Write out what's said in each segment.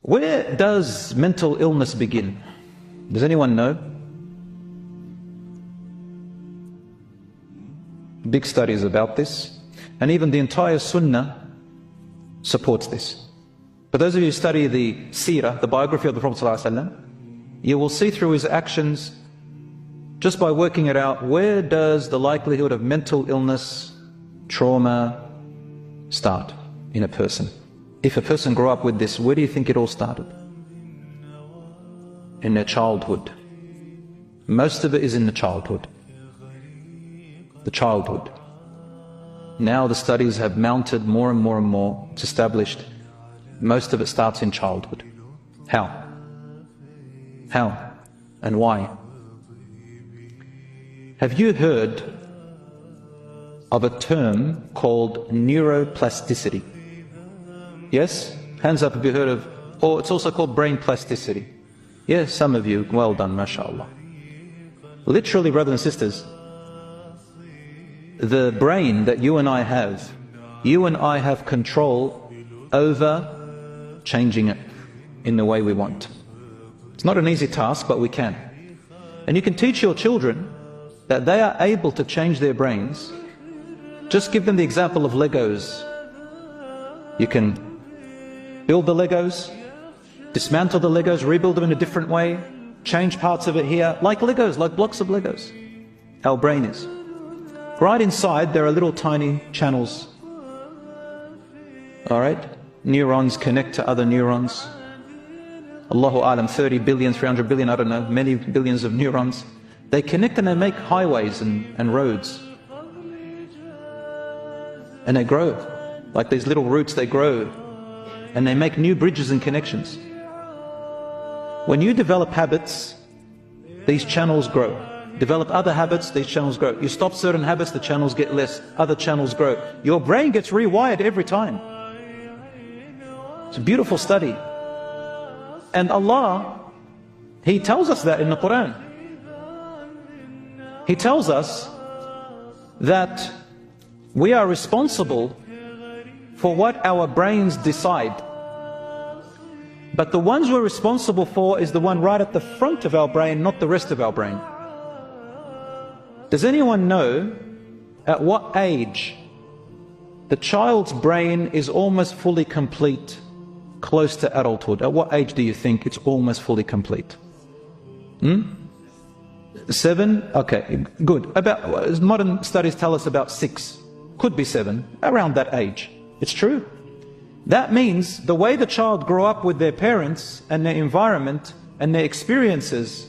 Where does mental illness begin? Does anyone know? Big studies about this, and even the entire Sunnah supports this. For those of you who study the seerah, the biography of the Prophet ﷺ, you will see through his actions, just by working it out, where does the likelihood of mental illness, trauma start in a person? If a person grew up with this, where do you think it all started? In their childhood. Most of it is in the childhood. The childhood. Now the studies have mounted more and more and more. It's established. Most of it starts in childhood. How? How? And why? Have you heard of a term called neuroplasticity? Yes? Hands up if you heard of, or it's also called brain plasticity. Yes, some of you, well done, mashallah. Literally, brothers and sisters, the brain that you and I have control over changing it in the way we want. It's not an easy task, but we can. And you can teach your children that they are able to change their brains. Just give them the example of Legos. You can build the Legos, dismantle the Legos, rebuild them in a different way, change parts of it here, like Legos, like blocks of Legos. Our brain is. Right inside there are little tiny channels. Alright? Neurons connect to other neurons. Allahu Alam, 30 billion, 300 billion, I don't know, many billions of neurons. They connect and they make highways and roads. And they grow. Like these little roots, they grow. And they make new bridges and connections. When you develop habits, these channels grow. Develop other habits, these channels grow. You stop certain habits, the channels get less, other channels grow. Your brain gets rewired every time. It's a beautiful study. And Allah, He tells us that in the Quran. He tells us that we are responsible for what our brains decide. But the ones we're responsible for is the one right at the front of our brain, not the rest of our brain. Does anyone know at what age the child's brain is almost fully complete, close to adulthood? At what age do you think it's almost fully complete? 7? Okay, good. About modern studies tell us about 6. Could be 7, around that age. It's true. That means the way the child grew up with their parents and their environment and their experiences,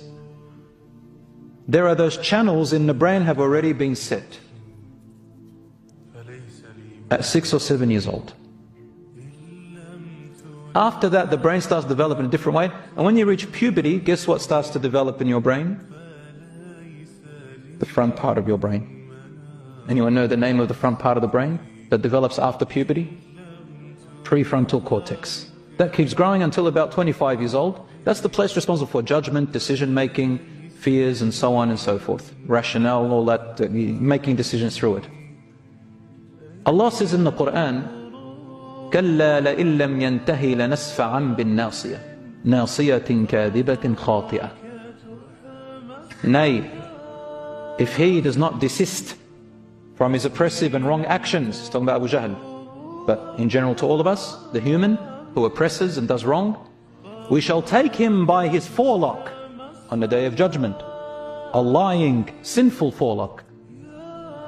there are those channels in the brain have already been set at 6 or 7 years old. After that, the brain starts to develop in a different way. And when you reach puberty, guess what starts to develop in your brain? The front part of your brain. Anyone know the name of the front part of the brain that develops after puberty? Prefrontal cortex. That keeps growing until about 25 years old. That's the place responsible for judgment, decision making, fears and so on and so forth. Rationale, all that, making decisions through it. Allah says in the Quran, كَلَّا لَإِن لَمْ يَنْتَهِ لَنَسْفَعًا بِالنَّاصِيَةِ نَاصِيَةٍ كَاذِبَةٍ خَاطِئَةٍ. Nay, if he does not desist from his oppressive and wrong actions, he's talking about Abu Jahl, but in general to all of us, the human who oppresses and does wrong, we shall take him by his forelock on the day of judgment, a lying, sinful forelock.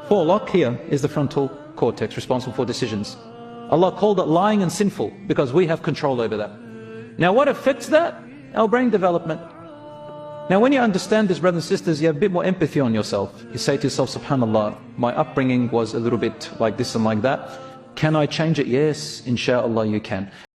Forelock here is the frontal cortex responsible for decisions. Allah called it lying and sinful because we have control over that. Now what affects that? Our brain development. Now when you understand this, brothers and sisters, you have a bit more empathy on yourself. You say to yourself, subhanallah, my upbringing was a little bit like this and like that. Can I change it? Yes, inshallah you can.